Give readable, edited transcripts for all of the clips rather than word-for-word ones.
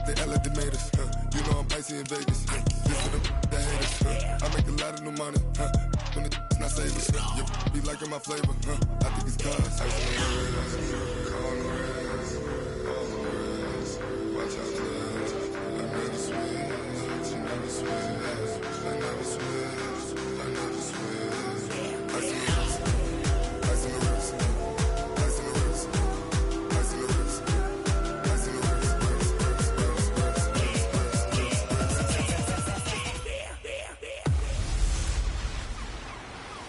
they act like they made us. You know I'm icy in Vegas. This for them that hate us. I make a lot of new money. When the not savers. Be liking my flavor. I think it's cause. Ice in the red, ice in the red. All the reds, all the reds. Watch out for that. I never switch. You never switch. I never switch. I never switch. Ice in the wrist. Ice in the wrist. Ice in the wrist. Ice in the wrist. Ice in the wrist.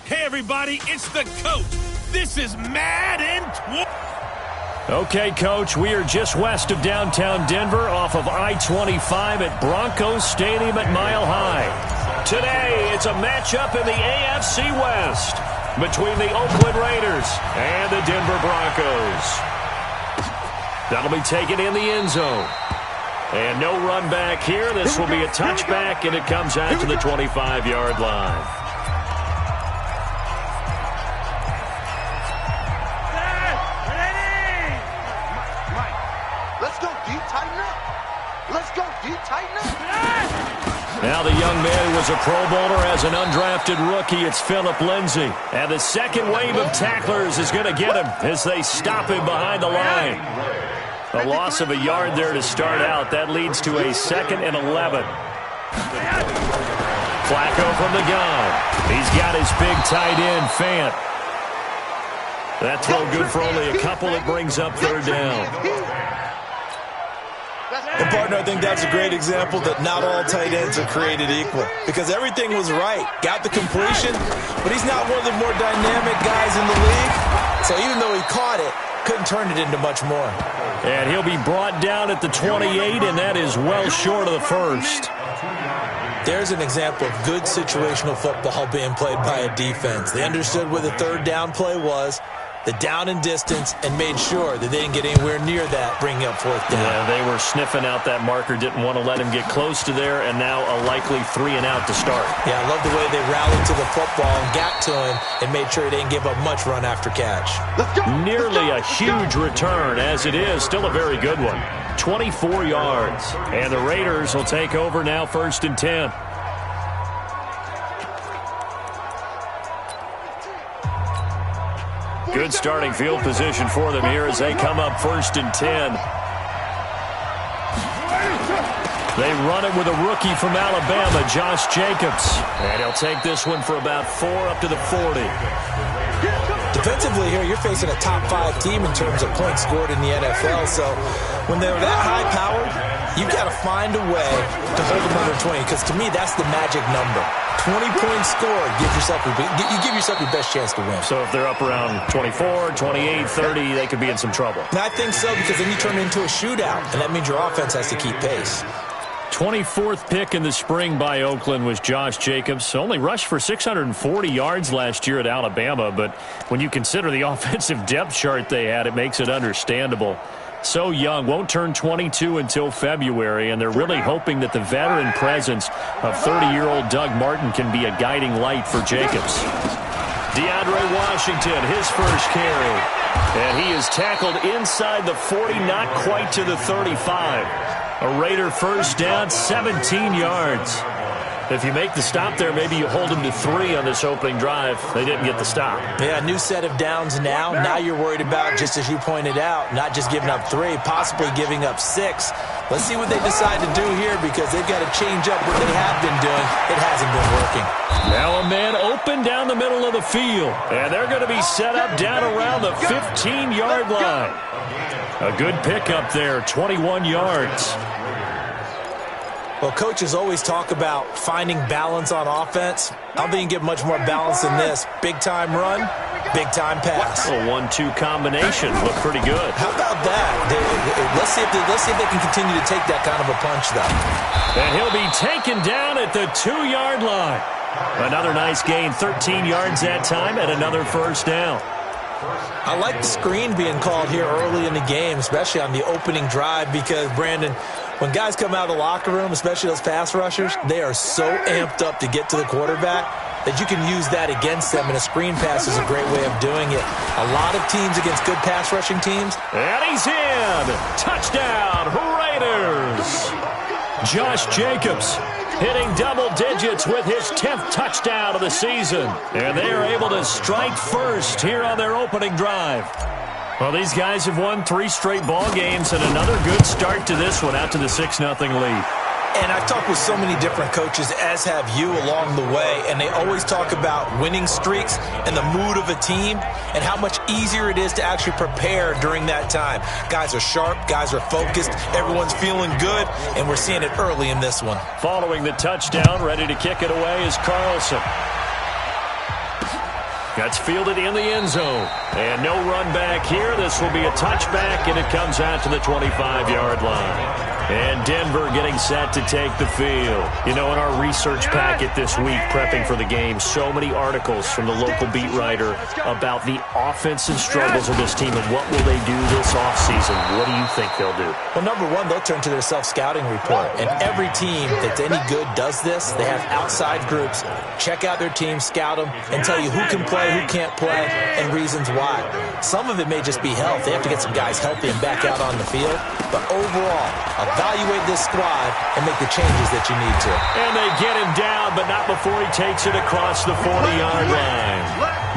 Hey everybody, it's the coach. This is Madden. Okay, Coach, we are just west of downtown Denver off of I-25 at Broncos Stadium at Mile High. Today, it's a matchup in the AFC West between the Oakland Raiders and the Denver Broncos. That'll be taken in the end zone. And no run back here. This will be a touchback, and it comes out to the 25-yard line. Now the young man who was a Pro Bowler as an undrafted rookie. It's Phillip Lindsay. And the second wave of tacklers is going to get him as they stop him behind the line. A loss of a yard there to start out. That leads to a 2nd and 11. Flacco from the gun. He's got his big tight end, Fant. That throw good for only a couple. It brings up 3rd down. And, partner, I think that's a great example that not all tight ends are created equal. Because everything was right. Got the completion, but he's not one of the more dynamic guys in the league. So even though he caught it, couldn't turn it into much more. And he'll be brought down at the 28, and that is well short of the first. There's an example of good situational football being played by a defense. They understood where the 3rd down play was, the down and distance, and made sure that they didn't get anywhere near that, bringing up 4th down. Yeah, they were sniffing out that marker, didn't want to let him get close to there, and now a likely 3 and out to start. Yeah, I love the way they rallied to the football and got to him and made sure he didn't give up much run after catch. Nearly a huge return, as it is. Still a very good one. 24 yards. And the Raiders will take over now, 1st and 10. Good starting field position for them here as they come up 1st and 10. They run it with a rookie from Alabama, Josh Jacobs. And he'll take this one for about 4 up to the 40. Defensively here, you're facing a top 5 team in terms of points scored in the NFL. So when they're that high-powered, you've got to find a way to hold them under 20. Because to me, that's the magic number. 20 points scored, you give yourself your best chance to win. So if they're up around 24, 28, 30, they could be in some trouble. And I think so, because then you turn it into a shootout, and that means your offense has to keep pace. 24th pick in the spring by Oakland was Josh Jacobs. Only rushed for 640 yards last year at Alabama, but when you consider the offensive depth chart they had, it makes it understandable. So young, won't turn 22 until February, and they're really hoping that the veteran presence of 30-year-old Doug Martin can be a guiding light for Jacobs. DeAndre Washington, his first carry. And he is tackled inside the 40, not quite to the 35. A Raider first down, 17 yards. If you make the stop there, maybe you hold them to 3 on this opening drive. They didn't get the stop. Yeah, new set of downs now. Now you're worried about, just as you pointed out, not just giving up 3, possibly giving up 6. Let's see what they decide to do here, because they've got to change up what they have been doing. It hasn't been working. Now a man open down the middle of the field. And they're going to be set up down around the 15-yard line. A good pickup there, 21 yards. Well, coaches always talk about finding balance on offense. I don't think you can get much more balance than this. Big-time run, big-time pass. A 1-2 combination. Look pretty good. How about that? Let's see if they can continue to take that kind of a punch, though. And he'll be taken down at the 2-yard line. Another nice gain, 13 yards that time, and another first down. I like the screen being called here early in the game, especially on the opening drive, because, Brandon, when guys come out of the locker room, especially those pass rushers, they are so amped up to get to the quarterback that you can use that against them, and a screen pass is a great way of doing it. A lot of teams against good pass rushing teams. And he's in. Touchdown, Raiders. Josh Jacobs hitting double digits with his 10th touchdown of the season. And they are able to strike first here on their opening drive. Well, these guys have won 3 straight ball games and another good start to this one out to the 6-0 lead. And I've talked with so many different coaches, as have you, along the way, and they always talk about winning streaks and the mood of a team and how much easier it is to actually prepare during that time. Guys are sharp, guys are focused, everyone's feeling good, and we're seeing it early in this one. Following the touchdown, ready to kick it away is Carlson. That's fielded in the end zone. And no run back here. This will be a touchback, and it comes out to the 25-yard line. And Denver getting set to take the field. You know, in our research packet this week, prepping for the game, so many articles from the local beat writer about the offensive struggles of this team and what will they do this offseason. What do you think they'll do? Well, number one, they'll turn to their self-scouting report. And every team that's any good does this. They have outside groups. Check out their team, scout them, and tell you who can play, who can't play, and reasons why. Some of it may just be health. They have to get some guys healthy and back out on the field. But overall, evaluate this squad and make the changes that you need to. And they get him down, but not before he takes it across the 40-yard line.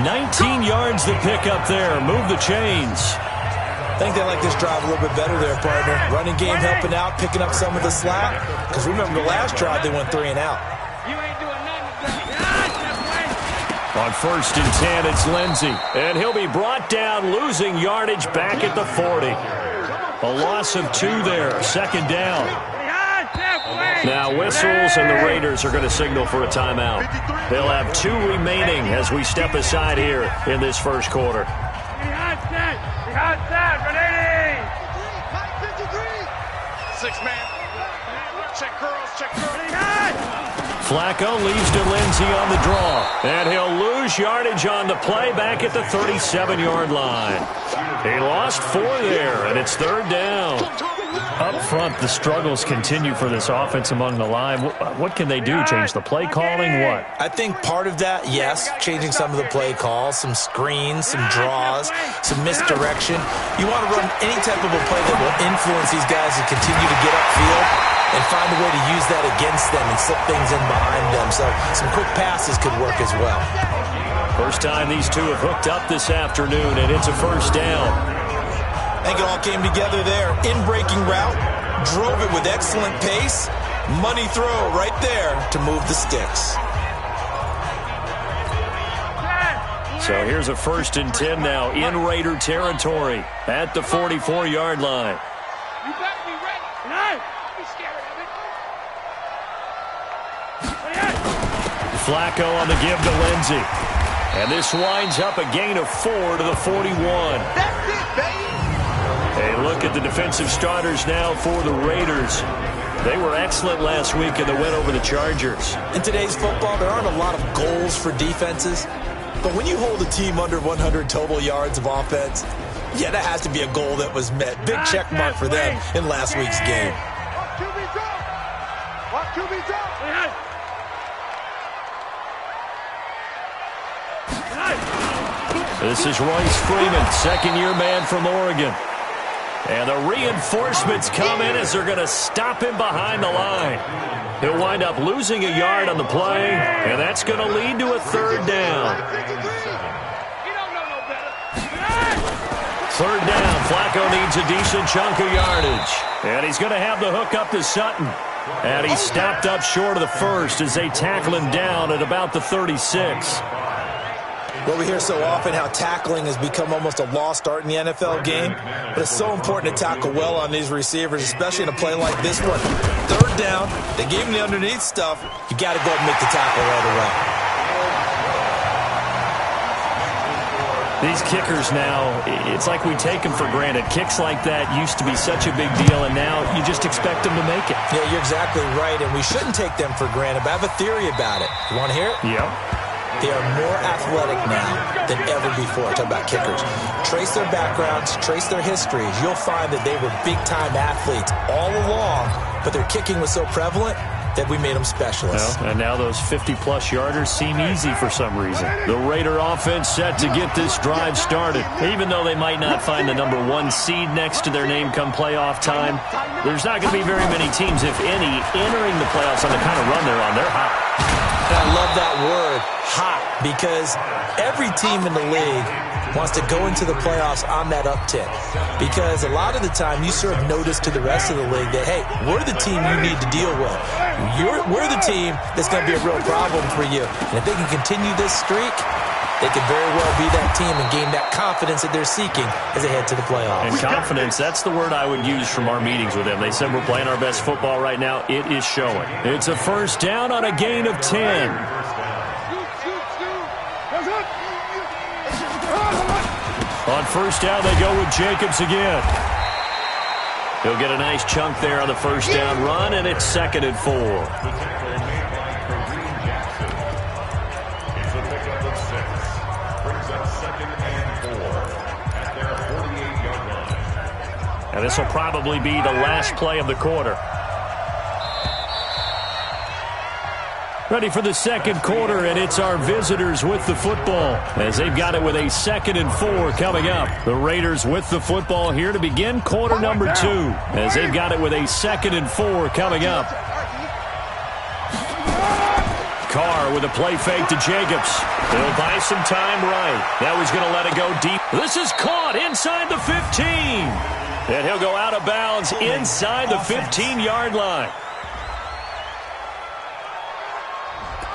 19 yards to pick up there. Move the chains. I think they like this drive a little bit better there, partner. Running game helping out, picking up some of the slack. Because remember, the last drive, they went 3 and out. On 1st and 10, it's Lindsey. And he'll be brought down, losing yardage back at the 40. A loss of 2 there, 2nd down. Now whistles, and the Raiders are going to signal for a timeout. They'll have 2 remaining as we step aside here in this first quarter. Flacco leaves to Lindsey on the draw. And he'll lose yardage on the play back at the 37-yard line. He lost 4 there, and it's 3rd down. Up front, the struggles continue for this offense among the line. What can they do? Change the play calling? What? I think part of that, yes, changing some of the play calls, some screens, some draws, some misdirection. You want to run any type of a play that will influence these guys to continue to get upfield and find a way to use that against them and slip things in behind them. So some quick passes could work as well. First time these two have hooked up this afternoon, and it's a 1st down. I think it all came together there. In-breaking route, drove it with excellent pace. Money throw right there to move the sticks. So here's a 1st and 10 now in Raider territory at the 44-yard line. You better be ready. Don't be scared of it. Flacco on the give to Lindsey. And this winds up a gain of 4 to the 41. That's it, baby. A look at the defensive starters now for the Raiders. They were excellent last week in the win over the Chargers. In today's football, there aren't a lot of goals for defenses. But when you hold a team under 100 total yards of offense, yeah, that has to be a goal that was met. Big check mark for them in last week's game. This is Royce Freeman, 2nd-year man from Oregon. And the reinforcements come in as they're going to stop him behind the line. He'll wind up losing a yard on the play, and that's going to lead to a 3rd down. 3rd down. Flacco needs a decent chunk of yardage. And he's going to have the hook up to Sutton. And he's stopped up short of the 1st as they tackle him down at about the 36. Well, we hear so often how tackling has become almost a lost art in the NFL game, but it's so important to tackle well on these receivers, especially in a play like this one. 3rd down, they gave him the underneath stuff. You got to go and make the tackle right away. These kickers now, it's like we take them for granted. Kicks like that used to be such a big deal, and now you just expect them to make it. Yeah, you're exactly right, and we shouldn't take them for granted, but I have a theory about it. You want to hear it? Yep. They are more athletic now than ever before. Talk about kickers. Trace their backgrounds, trace their histories. You'll find that they were big-time athletes all along, but their kicking was so prevalent, that we made them specialists. Well, and now those 50-plus yarders seem easy for some reason. The Raider offense set to get this drive started. Even though they might not find the number 1 seed next to their name come playoff time, there's not going to be very many teams, if any, entering the playoffs on the kind of run they're on. They're hot. And I love that word, hot, because every team in the league wants to go into the playoffs on that uptick. Because a lot of the time you serve notice to the rest of the league that, hey, we're the team you need to deal with. We're the team that's going to be a real problem for you. And if they can continue this streak, they could very well be that team and gain that confidence that they're seeking as they head to the playoffs. And confidence, that's the word I would use from our meetings with them. They said we're playing our best football right now. It is showing. It's a first down on a gain of 10. On first down, they go with Jacobs again. He'll get a nice chunk there on the first down run, and it's 2nd and 4. And this will probably be the last play of the quarter. Ready for the second quarter, and it's our visitors with the football as they've got it with a 2nd and 4 coming up. The Raiders with the football here to begin quarter number 2 as they've got it with a 2nd and 4 coming up. Carr with a play fake to Jacobs. He'll buy some time right. Now he's going to let it go deep. This is caught inside the 15. And he'll go out of bounds inside the 15-yard line.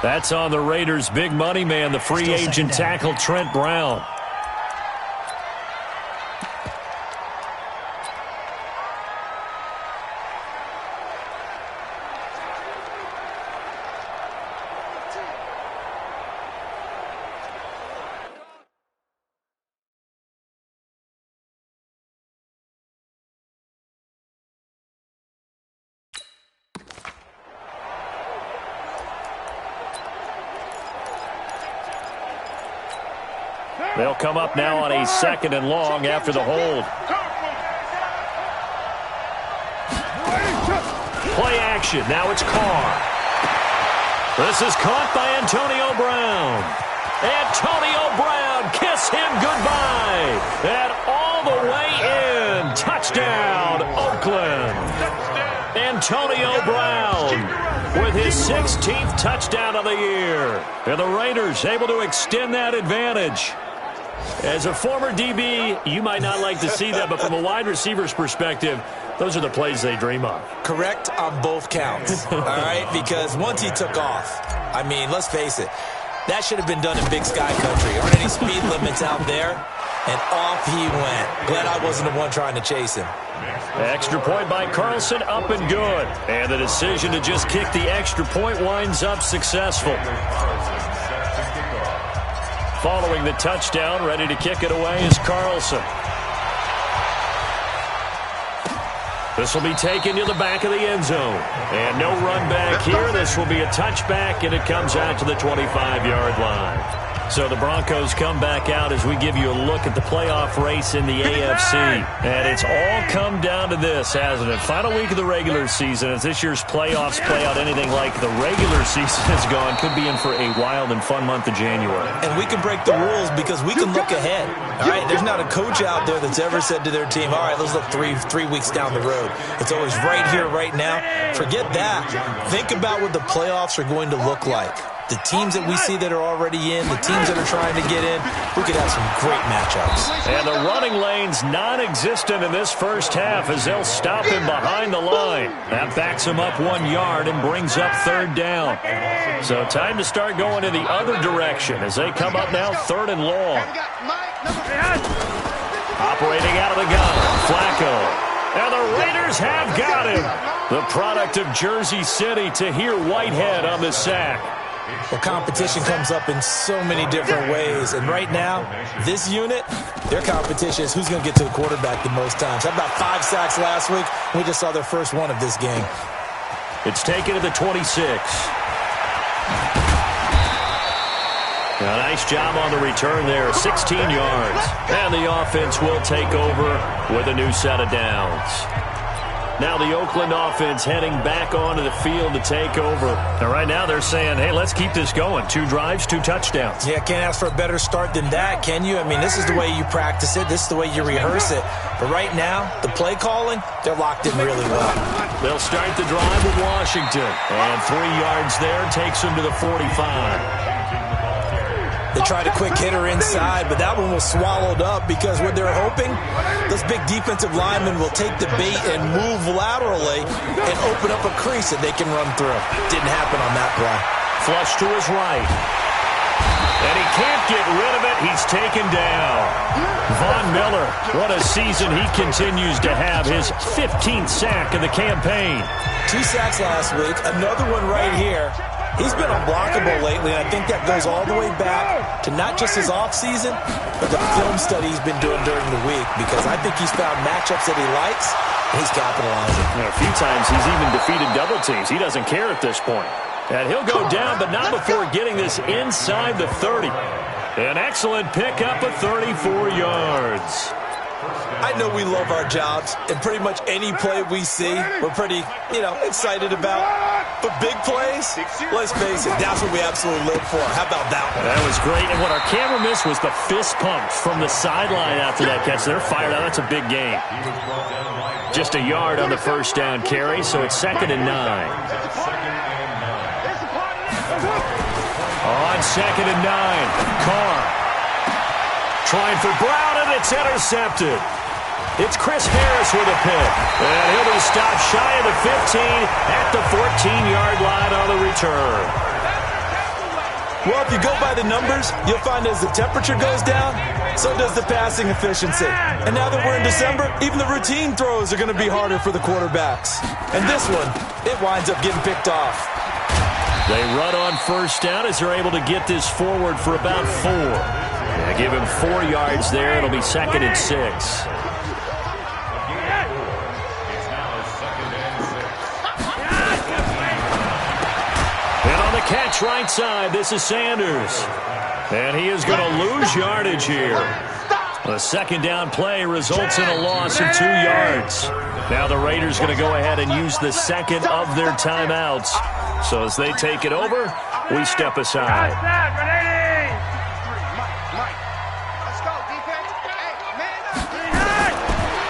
That's on the Raiders' big money man, the free agent tackle Trent Brown. They'll come up now on a 2nd and long after the hold. Play action. Now it's Carr. This is caught by Antonio Brown. Antonio Brown, kiss him goodbye. And all the way in. Touchdown, Oakland. Antonio Brown with his 16th touchdown of the year. And the Raiders able to extend that advantage. As a former DB, you might not like to see that, but from a wide receiver's perspective, those are the plays they dream of. Correct on both counts, all right? Because once he took off, I mean, let's face it, that should have been done in Big Sky Country. There aren't any speed limits out there, and off he went. Glad I wasn't the one trying to chase him. Extra point by Carlson, up and good. And the decision to just kick the extra point winds up successful. Following the touchdown, ready to kick it away is Carlson. This will be taken to the back of the end zone. And no run back here. This will be a touchback, and it comes out to the 25-yard line. So the Broncos come back out as we give you a look at the playoff race in the AFC. And it's all come down to this, hasn't it? Final week of the regular season. As this year's playoffs play out anything like the regular season has gone, could be in for a wild and fun month of January. And we can break the rules because we can look ahead. All right, there's not a coach out there that's ever said to their team, all right, let's look three weeks down the road. It's always right here, right now. Forget that. Think about what the playoffs are going to look like. The teams that we see that are already in, the teams that are trying to get in, we could have some great matchups. And the running lane's non-existent in this first half as they'll stop him behind the line. That backs him up 1 yard and brings up 3rd down. So time to start going in the other direction as they come up now 3rd and long. Operating out of the gun, Flacco. And the Raiders have got him. The product of Jersey City, Tahir Whitehead on the sack. Well, competition comes up in so many different ways. And right now, this unit, their competition is who's going to get to the quarterback the most times. How about 5 sacks last week? We just saw their first one of this game. It's taken to the 26. A nice job on the return there, 16 yards. And the offense will take over with a new set of downs. Now the Oakland offense heading back onto the field to take over. And right now they're saying, hey, let's keep this going. 2 drives, 2 touchdowns. Yeah, can't ask for a better start than that, can you? I mean, this is the way you practice it. This is the way you rehearse it. But right now, the play calling, they're locked in really well. They'll start the drive with Washington. And 3 yards there takes them to the 45. They tried a quick hitter inside, but that one was swallowed up because what they're hoping, those big defensive linemen will take the bait and move laterally and open up a crease that they can run through. Didn't happen on that play. Flush to his right. And he can't get rid of it. He's taken down. Von Miller, what a season he continues to have. His 15th sack of the campaign. 2 sacks last week, another one right here. He's been unblockable lately, and I think that goes all the way back to not just his offseason, but the film study he's been doing during the week, because I think he's found matchups that he likes, and he's capitalizing. A few times he's even defeated double teams. He doesn't care at this point. And he'll go down, but not before getting this inside the 30. An excellent pickup of 34 yards. I know we love our jobs, and pretty much any play we see, we're pretty, excited about. But big plays, let's face it, that's what we absolutely live for. How about that one? That was great, and what our camera missed was the fist pump from the sideline after that catch. They're fired out. That's a big gain. Just a yard on the first down carry, so it's 2nd and 9. On 2nd and 9, Carr trying for Brown, and it's intercepted. It's Chris Harris with a pick. And he'll be stopped shy of the 15 at the 14-yard line on the return. Well, if you go by the numbers, you'll find as the temperature goes down, so does the passing efficiency. And now that we're in December, even the routine throws are going to be harder for the quarterbacks. And this one, it winds up getting picked off. They run on first down as they're able to get this forward for about 4. Give him 4 yards there. It'll be 2nd and 6. Catch right side. This is Sanders. And he is going to lose yardage here. The 2nd down play results in a loss of 2 yards. Now the Raiders going to go ahead and use the 2nd of their timeouts. So as they take it over, we step aside.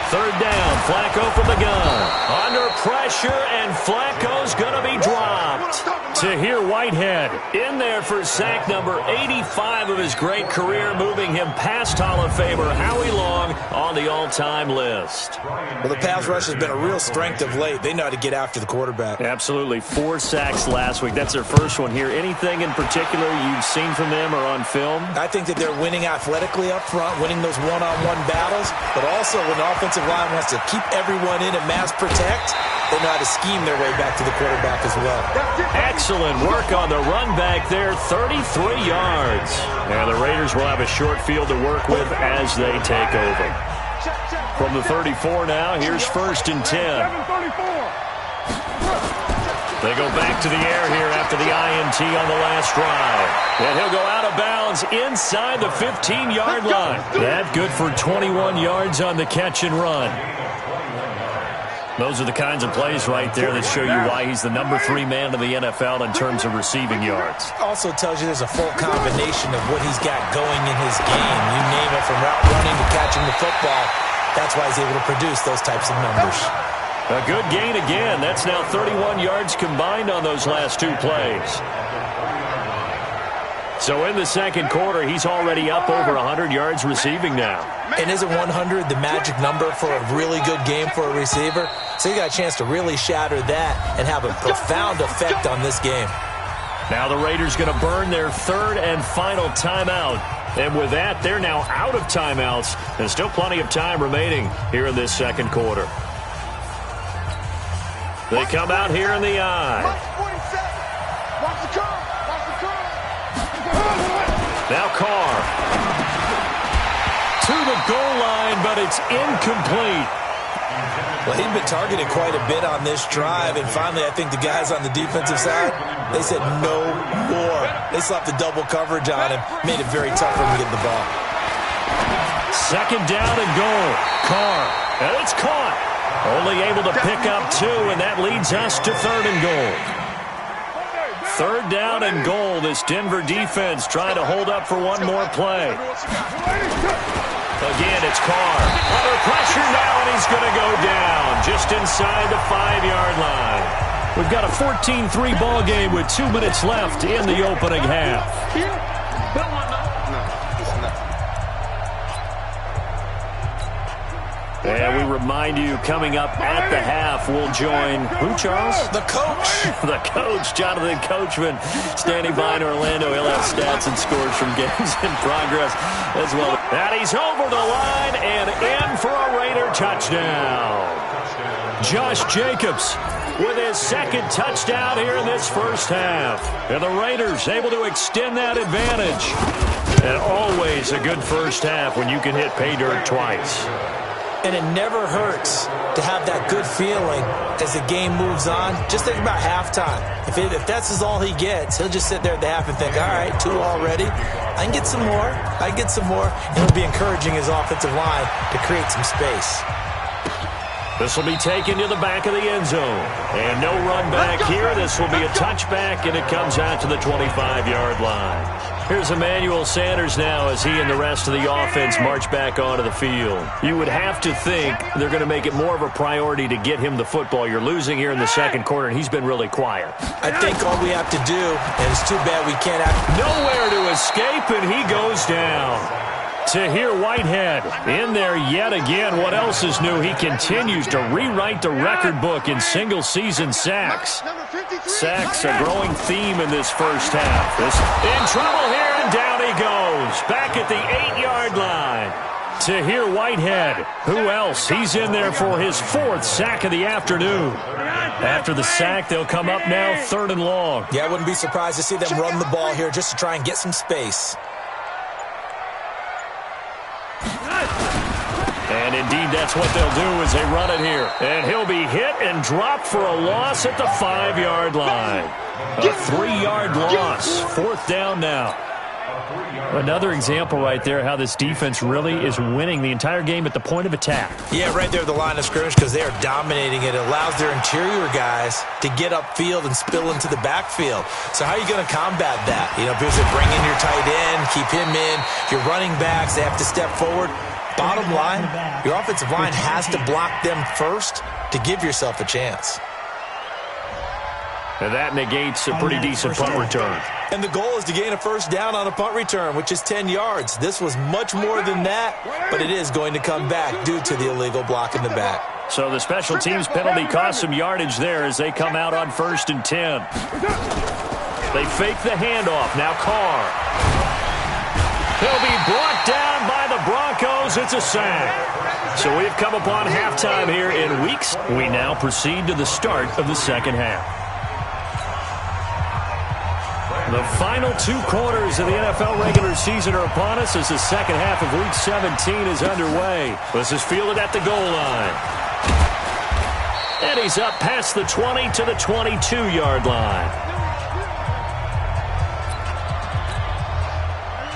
3rd down. Flacco from the gun. Under pressure, and Flacco's going to be dropped. Tahir Whitehead in there for sack number 85 of his great career, moving him past Hall of Famer Howie Long on the all-time list. Well, the pass rush has been a real strength of late. They know how to get after the quarterback. Absolutely. 4 sacks last week. That's their first one here. Anything in particular you've seen from them or on film? I think that they're winning athletically up front, winning those one-on-one battles, but also when the offensive line wants to keep everyone in and mass protect, they know how to scheme their way back to the quarterback as well. Excellent work on the run back there, 33 yards. And the Raiders will have a short field to work with as they take over. From the 34 now, here's 1st and 10. They go back to the air here after the INT on the last drive. And he'll go out of bounds inside the 15-yard line. That good for 21 yards on the catch and run. Those are the kinds of plays right there that show you why he's the number 3 man in the NFL in terms of receiving yards. Also tells you there's a full combination of what he's got going in his game. You name it, from route running to catching the football. That's why he's able to produce those types of numbers. A good gain again. That's now 31 yards combined on those last 2 plays. So in the 2nd quarter, he's already up over 100 yards receiving now. And isn't 100 the magic number for a really good game for a receiver? So you got a chance to really shatter that and have a profound effect on this game. Now the Raiders going to burn their 3rd and final timeout. And with that, they're now out of timeouts. There's still plenty of time remaining here in this 2nd quarter. They come out here in the eye. Now Carr to the goal line, but it's incomplete. Well, he'd been targeted quite a bit on this drive, and finally I think the guys on the defensive side, they said no more. They slapped the double coverage on him, made it very tough for him to get the ball. 2nd down and goal. Carr, and it's caught. Only able to pick up 2, and that leads us to 3rd and goal. 3rd down and goal. This Denver defense trying to hold up for one more play. Again, it's Carr. Under pressure now, and he's going to go down just inside the 5-yard line. We've got a 14-3 ball game with 2 minutes left in the opening half. And we remind you, coming up at the half, we'll join who, Charles? The coach. The coach, Jonathan Coachman, standing by in Orlando. He'll have stats and scores from games in progress as well. And he's over the line and in for a Raider touchdown. Josh Jacobs with his 2nd touchdown here in this first half. And the Raiders able to extend that advantage. And always a good first half when you can hit pay dirt twice. And it never hurts to have that good feeling as the game moves on. Just think about halftime. If that's all he gets, he'll just sit there at the half and think, all right, 2 already. I can get some more. I can get some more. And he'll be encouraging his offensive line to create some space. This will be taken to the back of the end zone. And no run back here. This will be a touchback, and it comes out to the 25-yard line. Here's Emmanuel Sanders now as he and the rest of the offense march back onto the field. You would have to think they're going to make it more of a priority to get him the football. You're losing here in the 2nd quarter, and he's been really quiet. I think all we have to do, and it's too bad we can't have... Nowhere to escape, and he goes down. Tahir Whitehead in there yet again. What else is new? He continues to rewrite the record book in single-season sacks. Sacks, a growing theme in this first half. In trouble here, and down he goes. Back at the 8-yard line. Tahir Whitehead. Who else? He's in there for his 4th sack of the afternoon. After the sack, they'll come up now 3rd and long. Yeah, I wouldn't be surprised to see them run the ball here just to try and get some space. And indeed, that's what they'll do as they run it here. And he'll be hit and dropped for a loss at the 5-yard line. A 3-yard loss. 4th down now. Another example right there how this defense really is winning the entire game at the point of attack. Yeah, right there at the line of scrimmage because they are dominating it. It allows their interior guys to get upfield and spill into the backfield. So how are you going to combat that? You know, if you bring in your tight end, keep him in, your running backs, they have to step forward. Bottom line, your offensive line has to block them first to give yourself a chance. And that negates a pretty decent punt return. And the goal is to gain a 1st down on a punt return, which is 10 yards. This was much more than that, but it is going to come back due to the illegal block in the back. So the special teams penalty cost some yardage there as they come out on 1st and 10. They fake the handoff. Now Carr. He'll be brought down by the Broncos. It's a sack. So we've come upon halftime here in weeks. We now proceed to the start of the 2nd half. The final 2 quarters of the NFL regular season are upon us as the 2nd half of Week 17 is underway. This is fielded at the goal line. And he's up past the 20 to the 22-yard line.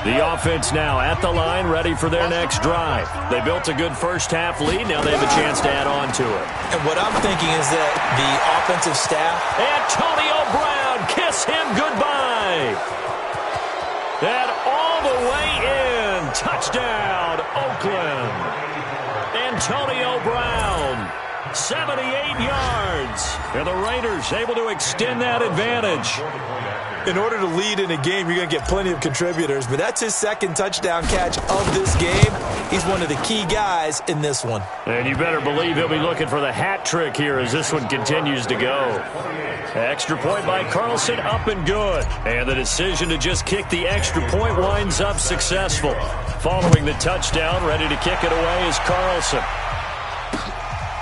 The offense now at the line, ready for their next drive. They built a good first half lead. Now they have a chance to add on to it. And what I'm thinking is that the offensive staff... Antonio Brown, kiss him goodbye. And all the way in. Touchdown, Oakland. Antonio Brown, 78 yards. And the Raiders able to extend that advantage. In order to lead in a game, you're going to get plenty of contributors, but that's his 2nd touchdown catch of this game. He's one of the key guys in this one. And you better believe he'll be looking for the hat trick here as this one continues to go. Extra point by Carlson, up and good. And the decision to just kick the extra point winds up successful. Following the touchdown, ready to kick it away is Carlson.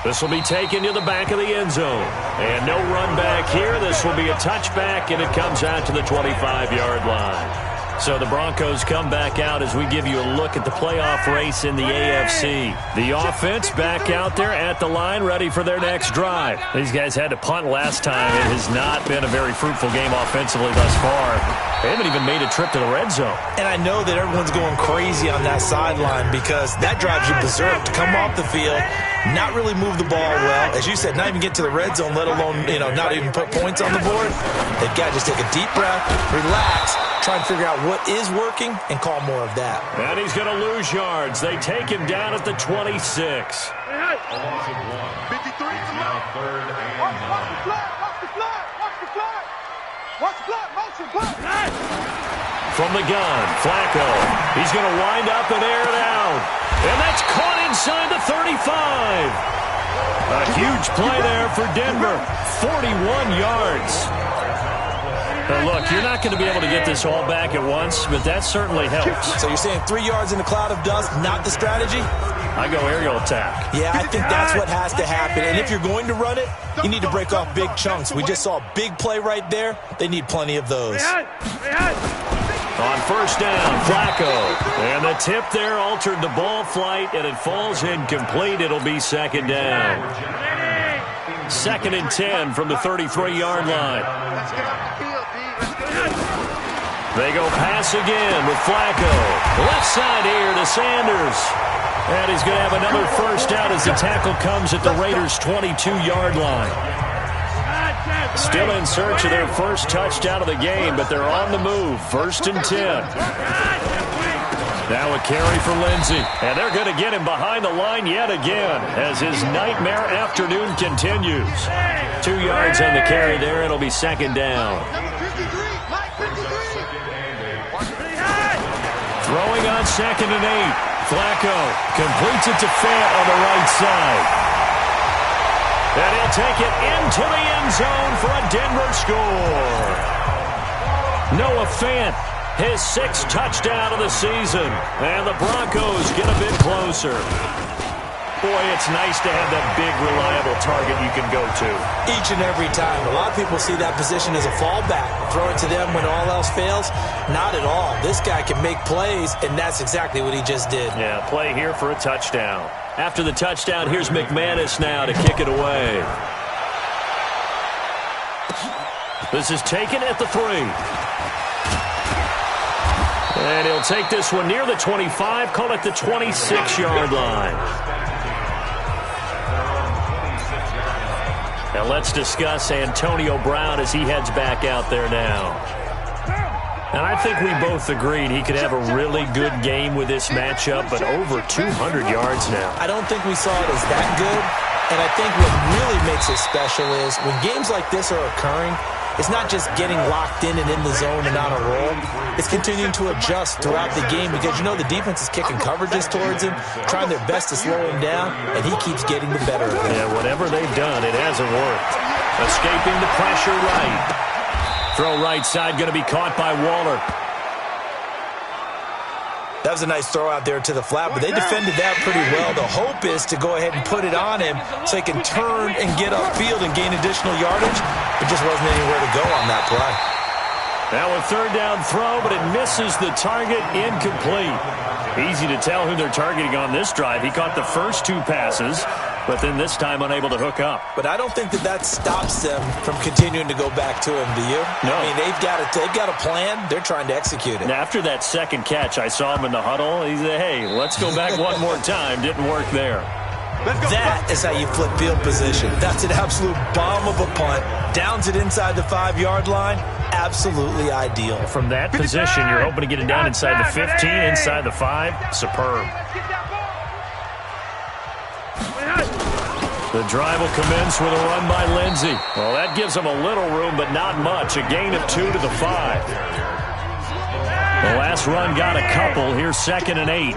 This will be taken to the back of the end zone. And no run back here. This will be a touchback, and it comes out to the 25-yard line. So the Broncos come back out as we give you a look at the playoff race in the AFC. The offense back out there at the line, ready for their next drive. These guys had to punt last time. It has not been a very fruitful game offensively thus far. They haven't even made a trip to the red zone. And I know that everyone's going crazy on that sideline because that drives you berserk to come off the field, not really move the ball well. As you said, not even get to the red zone, let alone, not even put points on the board. They've got to just take a deep breath, relax, try and figure out what is working and call more of that. And he's going to lose yards. They take him down at the 26. 53 to now third and 9. Watch the flag. Motion flag. From the gun, Flacco. He's going to wind up and air it out. And that's caught inside the 35. A huge play there for Denver. 41 yards. Now look, you're not going to be able to get this all back at once, but that certainly helps. So you're saying 3 yards in a cloud of dust, not the strategy? I go aerial attack. Yeah, I think that's what has to happen. And if you're going to run it, you need to break off big chunks. We just saw a big play right there. They need plenty of those. On first down, Flacco. And the tip there altered the ball flight, and it falls incomplete. It'll be second down. 2nd and 10 from the 33-yard line. They go pass again with Flacco. Left side here to Sanders. And he's going to have another first down as the tackle comes at the Raiders' 22-yard line. Still in search of their first touchdown of the game, but they're on the move. 1st and 10. Now a carry for Lindsey. And they're going to get him behind the line yet again as his nightmare afternoon continues. 2 yards on the carry there. It'll be second down. Throwing on 2nd and 8. Flacco completes it to Fant on the right side. And he'll take it into the end zone for a Denver score. Noah Fant, his 6th touchdown of the season. And the Broncos get a bit closer. Boy, it's nice to have that big, reliable target you can go to. Each and every time. A lot of people see that position as a fallback. Throw it to them when all else fails. Not at all. This guy can make plays, and that's exactly what he just did. Yeah, play here for a touchdown. After the touchdown, here's McManus now to kick it away. This is taken at the 3. And he'll take this one near the 25, call it the 26-yard line. Now let's discuss Antonio Brown as he heads back out there now. And I think we both agreed he could have a really good game with this matchup, but over 200 yards now. I don't think we saw it as that good, and I think what really makes it special is when games like this are occurring, it's not just getting locked in and in the zone and on a roll. It's continuing to adjust throughout the game because, the defense is kicking coverages towards him, trying their best to slow him down, and he keeps getting the better of it. Yeah, whatever they've done, it hasn't worked. Escaping the pressure right. Throw right side going to be caught by Waller. That was a nice throw out there to the flat, but they defended that pretty well. The hope is to go ahead and put it on him so he can turn and get upfield and gain additional yardage. There just wasn't anywhere to go on that play. Now a 3rd down throw, but it misses the target, incomplete. Easy to tell who they're targeting on this drive. He caught the first 2 passes, but then this time unable to hook up. But I don't think that stops them from continuing to go back to him, do you? No. I mean, they've got a plan. They're trying to execute it. Now, after that second catch, I saw him in the huddle. He said, hey, let's go back one more time. Didn't work there. That is how you flip field position. That's an absolute bomb of a punt. Downs it inside the 5-yard line. Absolutely ideal. From that position, you're hoping to get it down inside the 15, inside the 5. Superb. The drive will commence with a run by Lindsey. Well, that gives them a little room, but not much. A gain of 2 to the 5. The last run got a couple. Here's 2nd and 8.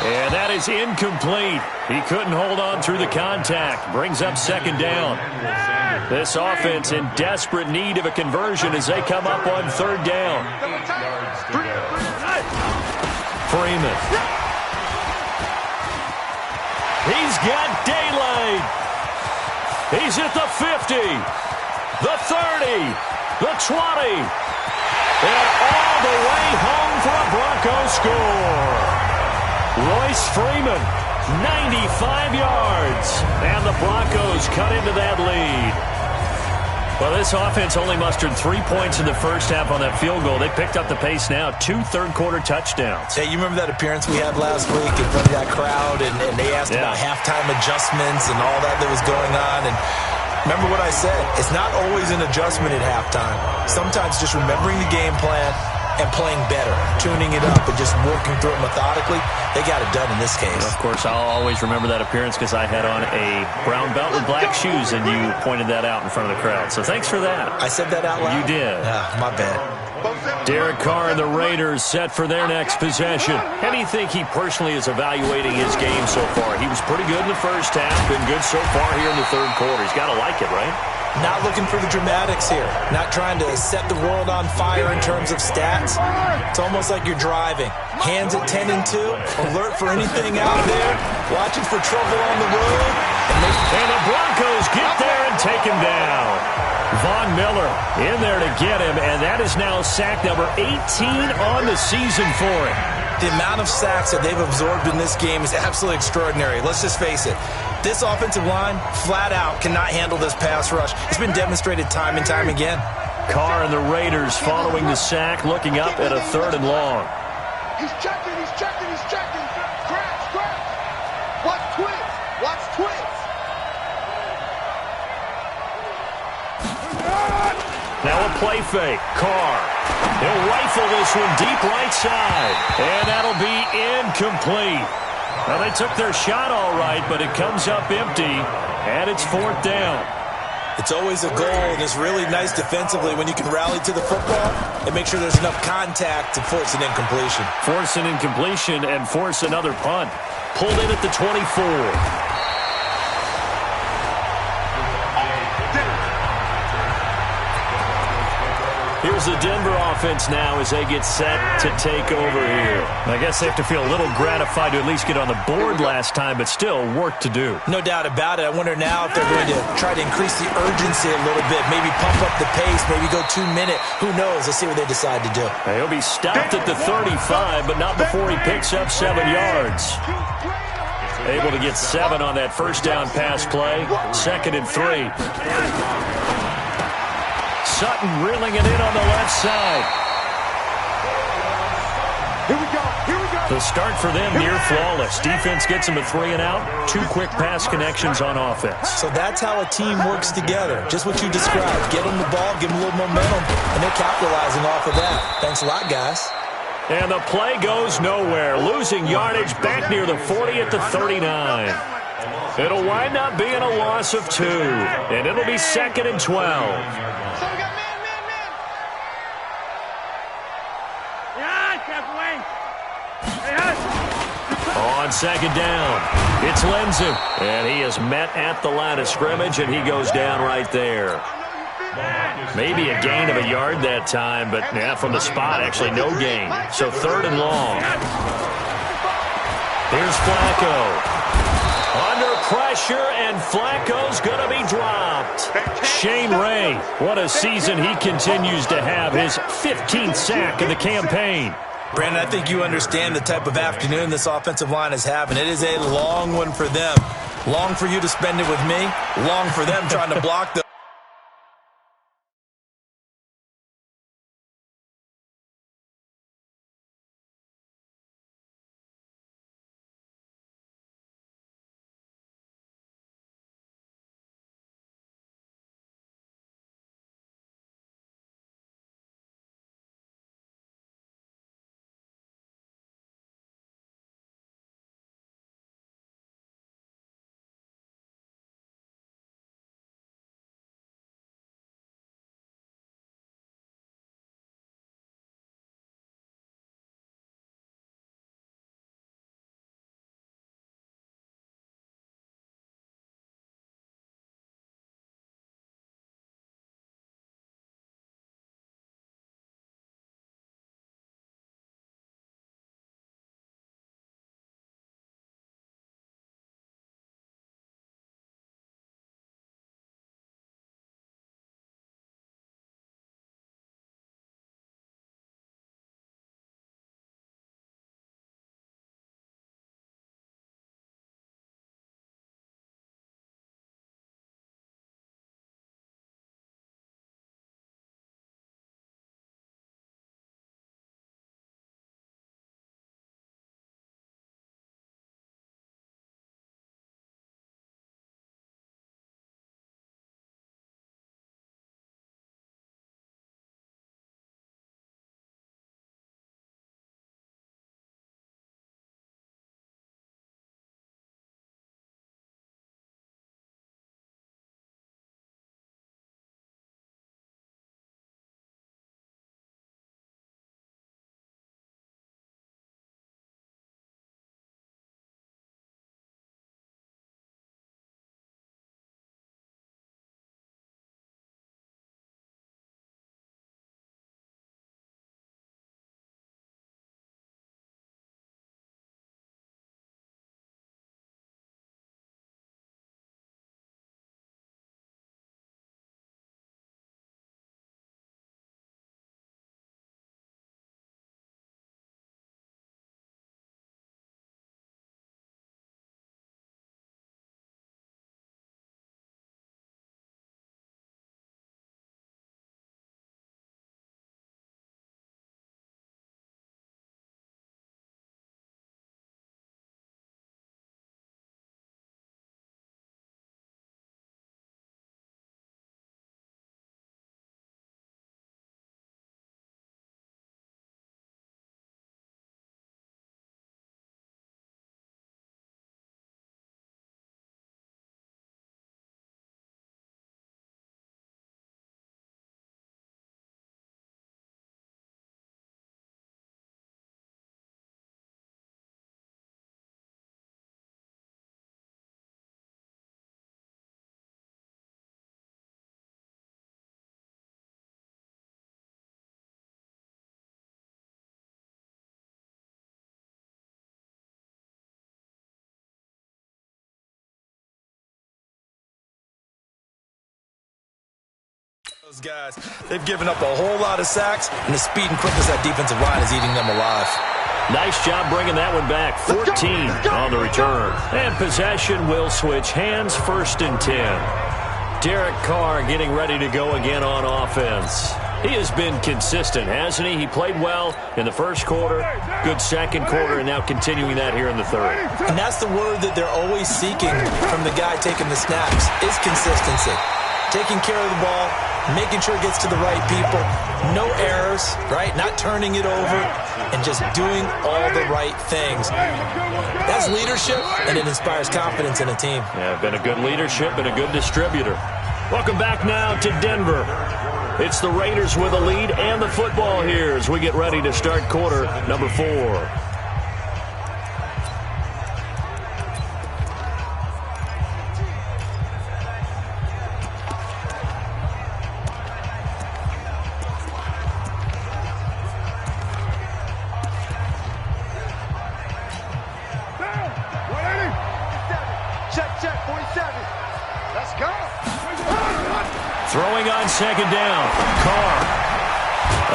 And that is incomplete. He couldn't hold on through the contact. Brings up 2nd down. This offense in desperate need of a conversion as they come up on 3rd down. Freeman. He's got daylight. He's at the 50, the 30, the 20, and all the way home for a Broncos score. Royce Freeman, 95 yards, and the Broncos cut into that lead. Well, this offense only mustered 3 points in the first half on that field goal. They picked up the pace now, 2 third-quarter touchdowns. Hey, you remember that appearance we had last week in front of that crowd, and they asked about halftime adjustments and all that was going on, and remember what I said, it's not always an adjustment at halftime. Sometimes just remembering the game plan and playing better, tuning it up and just working through it methodically, they got it done in this case. And of course, I'll always remember that appearance because I had on a brown belt with black shoes, and you pointed that out in front of the crowd. So thanks for that. I said that out loud? You did. My bad. Derek Carr and the Raiders set for their next possession. How do you think he personally is evaluating his game so far? He was pretty good in the first half, been good so far here in the third quarter. He's got to like it, right? Not looking for the dramatics here. Not trying to set the world on fire in terms of stats. It's almost like you're driving. Hands at 10 and 2. Alert for anything out there. Watching for trouble on the road. And the Broncos get there and take him down. Von Miller in there to get him, and that is now sack number 18 on the season for him. The amount of sacks that they've absorbed in this game is absolutely extraordinary. Let's just face it. This offensive line, flat out, cannot handle this pass rush. It's been demonstrated time and time again. Carr and the Raiders following the sack, looking up at a 3rd and long. He's checking, he's checking, he's checking. Scratch. Watch twins. Watch twins. Now a play fake. Carr. He'll rifle this one deep right side. And that'll be incomplete. Well, they took their shot all right, but it comes up empty, and it's 4th down. It's always a goal, and it's really nice defensively when you can rally to the football and make sure there's enough contact to force an incompletion. Force an incompletion and force another punt. Pulled in at the 24. Here's the Denver offense now as they get set to take over here. I guess they have to feel a little gratified to at least get on the board last time, but still work to do. No doubt about it. I wonder now if they're going to try to increase the urgency a little bit, maybe pump up the pace, maybe go 2-minute. Who knows? Let's see what they decide to do. He'll be stopped at the 35, but not before he picks up 7 yards. Able to get 7 on that first down pass play. 2nd and 3. Sutton reeling it in on the left side. Here we go. The start for them near flawless. Defense gets them a 3 and out. 2 quick pass connections on offense. So that's how a team works together. Just what you described. Get them the ball, give them a little momentum, and they're capitalizing off of that. Thanks a lot, guys. And the play goes nowhere. Losing yardage back near the 40 at the 39. It'll wind up being a loss of 2. And it'll be 2nd and 12. On 2nd down, it's Lindsey. And he is met at the line of scrimmage, and he goes down right there. Maybe a gain of a yard that time, but from the spot, actually no gain. So 3rd and long. Here's Flacco. Under pressure, and Flacco's going to be dropped. Shane Ray, what a season he continues to have. His 15th sack of the campaign. Brandon, I think you understand the type of afternoon this offensive line is having. It is a long one for them. Long for you to spend it with me. Long for them trying to block the Those guys, they've given up a whole lot of sacks, and the speed and quickness of that defensive line is eating them alive. Nice job bringing that one back. 14 on the return. And possession will switch hands, 1st and 10. Derek Carr getting ready to go again on offense. He has been consistent, hasn't he? He played well in the first quarter, good second quarter, and now continuing that here in the third. And that's the word that they're always seeking from the guy taking the snaps, is consistency. Taking care of the ball, making sure it gets to the right people, no errors, right? Not turning it over, and just doing all the right things. That's leadership, and it inspires confidence in a team. Yeah, been a good leadership and a good distributor. Welcome back now to Denver. It's the Raiders with a lead and the football here as we get ready to start quarter number 4. Throwing on second down. Carr.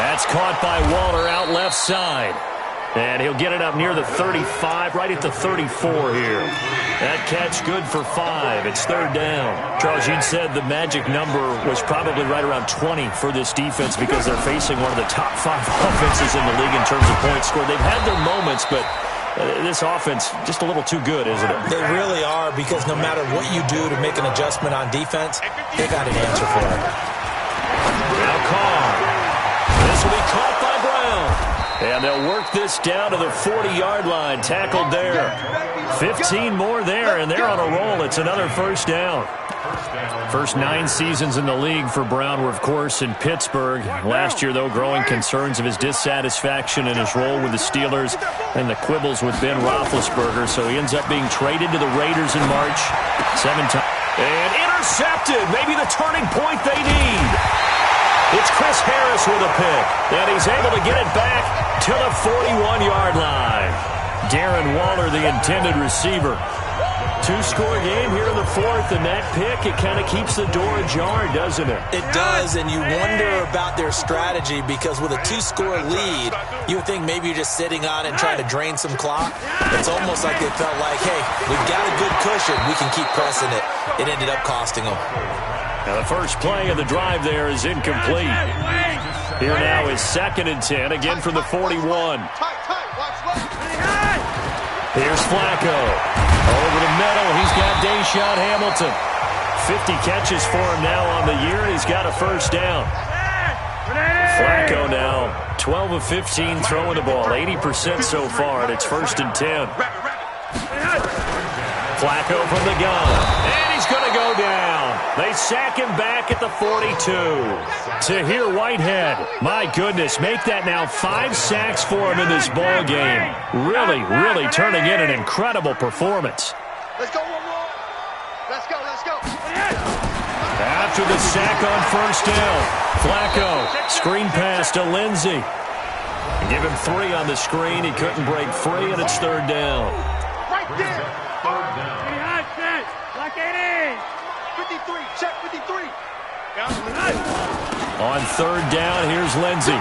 That's caught by Waller out left side. And he'll get it up near the 35, right at the 34 here. That catch good for 5. It's 3rd down. Charles, you'd said the magic number was probably right around 20 for this defense because they're facing one of the top 5 offenses in the league in terms of points scored. They've had their moments, but this offense just a little too good, isn't it? They really are, because no matter what you do to make an adjustment on defense, they got an answer for it. Now Carr. This will be caught by Brown. And they'll work this down to the 40-yard line. Tackled there. 15 more there, and they're on a roll. It's another 1st down. First 9 seasons in the league for Brown were, of course, in Pittsburgh. Last year, though, growing concerns of his dissatisfaction in his role with the Steelers and the quibbles with Ben Roethlisberger. So he ends up being traded to the Raiders in March. 7 times. And intercepted. Maybe the turning point they need. It's Chris Harris with a pick. And he's able to get it back to the 41-yard line. Darren Waller, the intended receiver. 2-score game here in the 4th, and that pick, it kind of keeps the door ajar, doesn't it? It does, and you wonder about their strategy, because with a 2-score lead, you would think maybe you're just sitting on it and trying to drain some clock. It's almost like they felt like, hey, we've got a good cushion. We can keep pressing it. It ended up costing them. Now the first play of the drive there is incomplete. Here now is 2nd and 10, again from the 41. Here's Flacco. Over the middle, he's got Deshaun Hamilton. 50 catches for him now on the year, and he's got a 1st down. Flacco now, 12 of 15 throwing the ball, 80% so far, and it's 1st and 10. Flacco from the gun, and he's going to go down. They sack him back at the 42. Tahir Whitehead, my goodness, make that now 5 sacks for him in this ball game. Really turning in an incredible performance. Let's go one more. Let's go. After the sack on 1st down, Flacco, screen pass to Lindsey. Give him 3 on the screen. He couldn't break free, and it's 3rd down. Right there. 53, check 53. On 3rd down, here's Lindsey.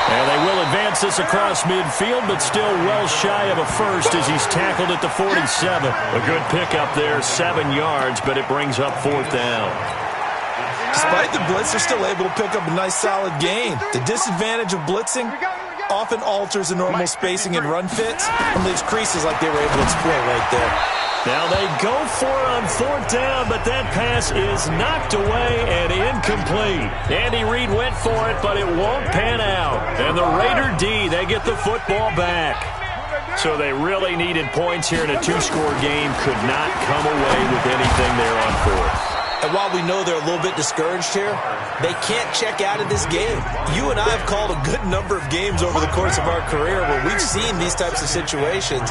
And they will advance this across midfield, but still well shy of a 1st as he's tackled at the 47. A good pickup there, 7 yards, but it brings up 4th down. Despite the blitz, they're still able to pick up a nice solid gain. The disadvantage of blitzing often alters the normal spacing and run fits and leaves creases like they were able to exploit right there. Now they go for it on 4th down, but that pass is knocked away and incomplete. Andy Reid went for it, but it won't pan out. And the Raider D, they get the football back. So they really needed points here in a 2-score game. Could not come away with anything there on 4th. And while we know they're a little bit discouraged here, they can't check out of this game. You and I have called a good number of games over the course of our career where we've seen these types of situations.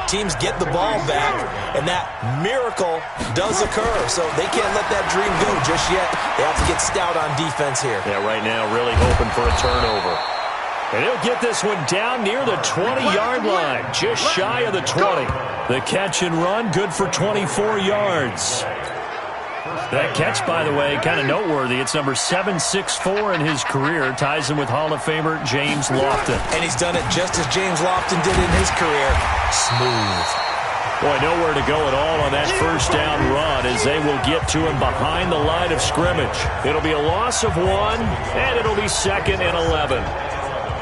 Teams get the ball back, and that miracle does occur. So they can't let that dream go just yet. They have to get stout on defense here. Yeah, right now really hoping for a turnover. And he'll get this one down near the 20-yard line, just shy of the 20. The catch and run, good for 24 yards. That catch, by the way, kind of noteworthy. It's number 764 in his career. Ties him with Hall of Famer James Lofton. And he's done it just as James Lofton did in his career. Smooth. Boy, nowhere to go at all on that first down run as they will get to him behind the line of scrimmage. It'll be a loss of 1, and it'll be 2nd and 11.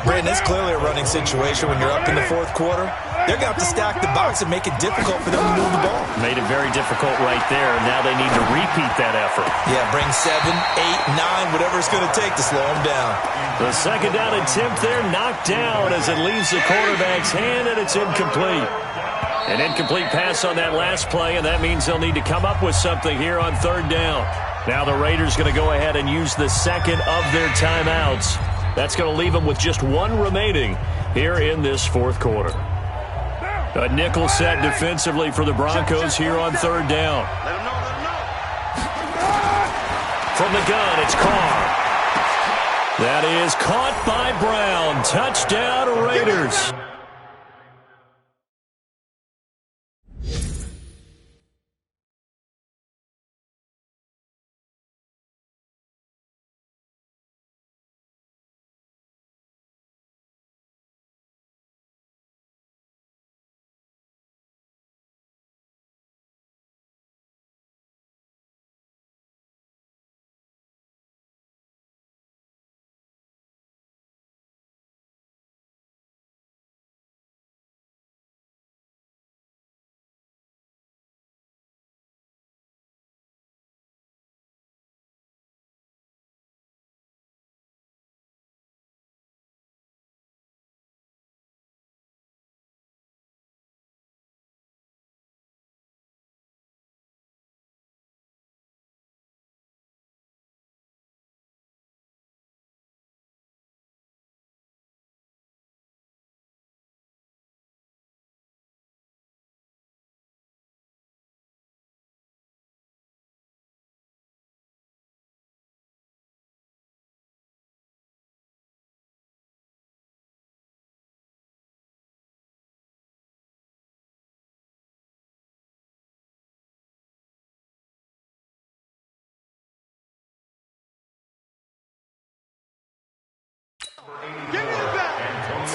Brandon, it's clearly a running situation when you're up in the fourth quarter. They're going to have to stack the box and make it difficult for them to move the ball. Made it very difficult right there, and now they need to repeat that effort. Yeah, bring 7, 8, 9, whatever it's going to take to slow them down. The second down attempt there knocked down as it leaves the quarterback's hand, and it's incomplete. An incomplete pass on that last play, and that means they'll need to come up with something here on third down. Now the Raiders going to go ahead and use the second of their timeouts. That's going to leave them with just 1 remaining here in this fourth quarter. A nickel set defensively for the Broncos here on third down. From the gun, it's Carr. That is caught by Brown. Touchdown, Raiders.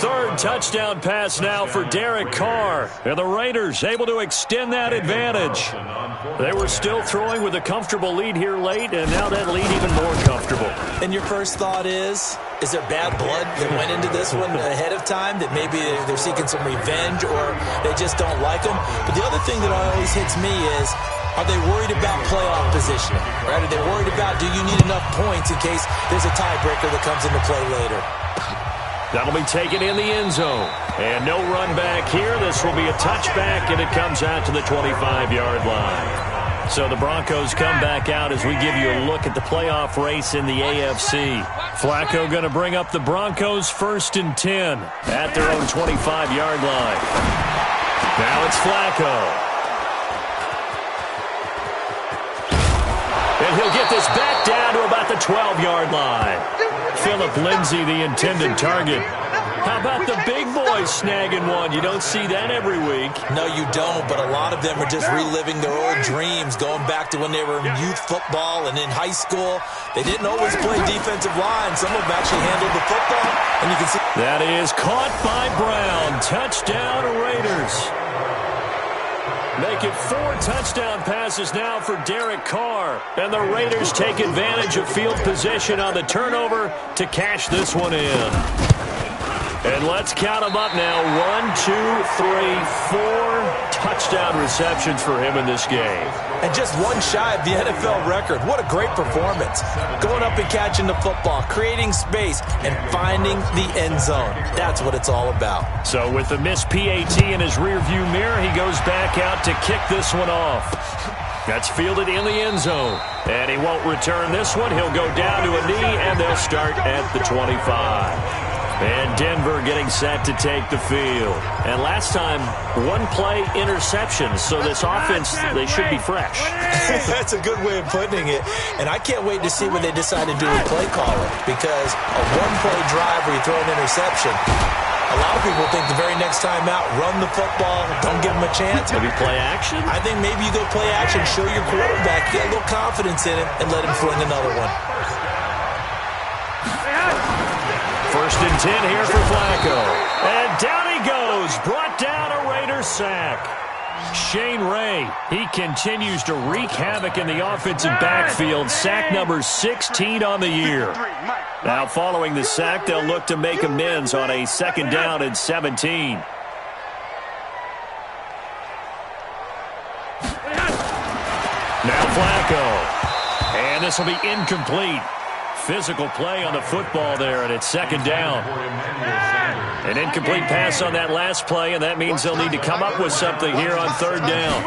Third touchdown pass now for Derek Carr. And the Raiders able to extend that advantage. They were still throwing with a comfortable lead here late, and now that lead even more comfortable. And your first thought is there bad blood that went into this one ahead of time, that maybe they're seeking some revenge or they just don't like them? But the other thing that always hits me is, are they worried about playoff positioning? Right? Are they worried about, do you need enough points in case there's a tiebreaker that comes into play later? That'll be taken in the end zone. And no run back here. This will be a touchback, and it comes out to the 25-yard line. So the Broncos come back out as we give you a look at the playoff race in the AFC. Flacco going to bring up the Broncos 1st and 10 at their own 25-yard line. Now it's Flacco. And he'll get this back down to about the 12-yard line. Philip Lindsay, the intended target. How about the big boys snagging one? You don't see that every week. No, you don't, but a lot of them are just reliving their old dreams, going back to when they were in youth football and in high school. They didn't always play defensive line. Some of them actually handled the football, and you can see. That is caught by Brown. Touchdown, Raiders. Make it 4 touchdown passes now for Derek Carr. And the Raiders take advantage of field position on the turnover to cash this one in. And let's count them up now. 1, 2, 3, 4 touchdown receptions for him in this game. And just one shy of the NFL record. What a great performance. Going up and catching the football, creating space, and finding the end zone. That's what it's all about. So with the missed PAT in his rearview mirror, he goes back out to kick this one off. That's fielded in the end zone. And he won't return this one. He'll go down to a knee, and they'll start at the 25. And Denver getting set to take the field. And last time, 1-play interception. So this offense, they should be fresh. That's a good way of putting it. And I can't wait to see what they decide to do with play calling. Because a 1-play drive where you throw an interception, A lot of people think the very next time out, run the football, don't give him a chance. Maybe play action? I think maybe you go play action, show your quarterback, get a little confidence in him, and let him fling another one. First and 10 here for Flacco. And down he goes, brought down a Raiders sack. Shane Ray, he continues to wreak havoc in the offensive backfield. Sack number 16 on the year. Now following the sack, they'll look to make amends on a 2nd down and 17. Now Flacco. And this will be incomplete. Physical play on the football there, and it's 2nd down. An incomplete pass on that last play, and that means they'll need to come up with something here on 3rd down.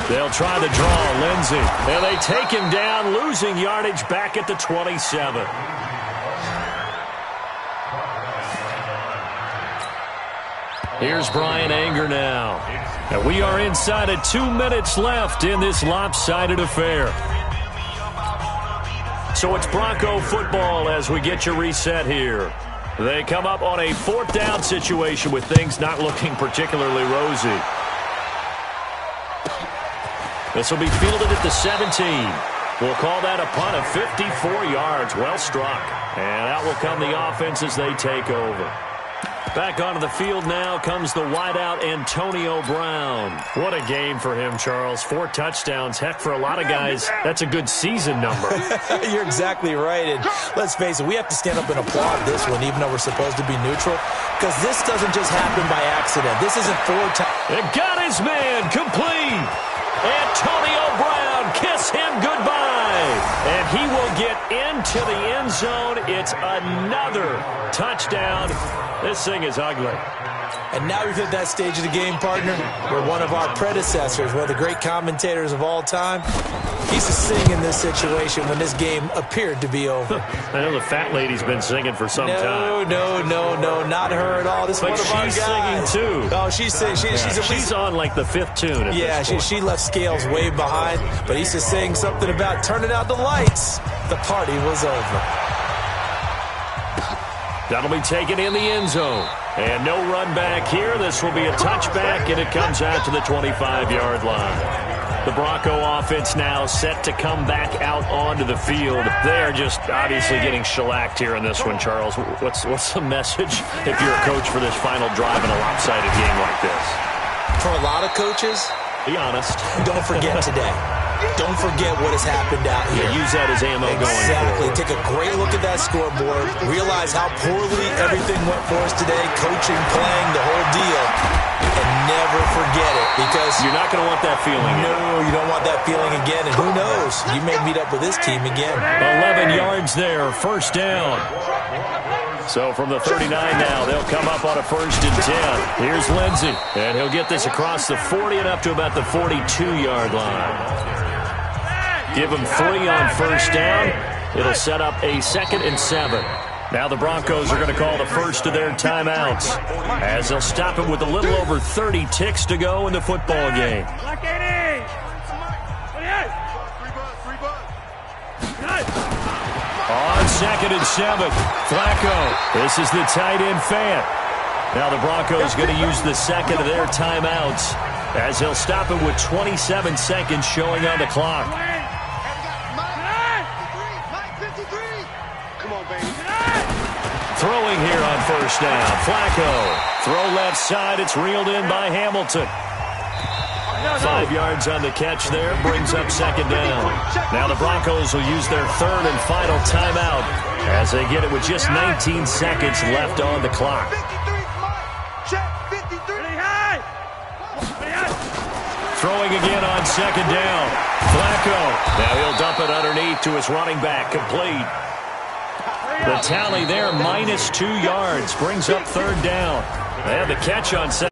They'll try the draw, Lindsey. And they take him down, losing yardage back at the 27. Here's Brian Anger now. And we are inside of 2 minutes left in this lopsided affair. So it's Bronco football as we get you reset here. They come up on a 4th down situation with things not looking particularly rosy. This will be fielded at the 17. We'll call that a punt of 54 yards. Well struck. And out will come the offense as they take over. Back onto the field now comes the wideout Antonio Brown. What a game for him, Charles. 4 touchdowns. Heck, for a lot of guys, that's a good season number. You're exactly right. And let's face it, we have to stand up and applaud this one, even though we're supposed to be neutral, because this doesn't just happen by accident. This isn't 4 times. It got his man complete. Antonio Brown, kiss him goodbye. And he will get into the end zone. It's another touchdown. This thing is ugly. And now we've hit that stage of the game, partner, where one of our predecessors, one of the great commentators of all time, he used to sing in this situation when this game appeared to be over. I know the fat lady's been singing for some time. No, not her at all. This but one of our guys. She's singing too. Oh, she's singing. She's on like the 5th tune. Yeah, she left Scales way behind, but he used to sing something about turning out the lights. The party was over. That'll be taken in the end zone. And no run back here. This will be a touchback, and it comes out to the 25-yard line. The Bronco offense now set to come back out onto the field. They're just obviously getting shellacked here in this one, Charles. What's the message if you're a coach for this final drive in a lopsided game like this? For a lot of coaches, be honest. Don't forget today. Don't forget what has happened out here. Use that as ammo going forward. Exactly. Take a great look at that scoreboard. Realize how poorly everything went for us today. Coaching, playing, the whole deal. And never forget it, because you're not going to want that feeling again. No, you don't want that feeling again. And who knows? You may meet up with this team again. 11 yards there. 1st down. So from the 39 now, they'll come up on a 1st and 10. Here's Lindsey. And he'll get this across the 40 and up to about the 42-yard line. Give them 3 on 1st down. It'll set up a 2nd and 7. Now the Broncos are going to call the first of their timeouts, as they'll stop it with a little over 30 ticks to go in the football game. On 2nd and 7, Flacco. This is the tight end Fant. Now the Broncos going to use the 2nd of their timeouts, as they'll stop it with 27 seconds showing on the clock. Throwing here on 1st down. Flacco. Throw left side. It's reeled in by Hamilton. 5 yards on the catch there. Brings up 2nd down. Now the Broncos will use their 3rd and final timeout, as they get it with just 19 seconds left on the clock. Throwing again on 2nd down. Flacco. Now he'll dump it underneath to his running back. Complete. The tally there, -2 yards, brings up 3rd down. They have the catch on 2nd.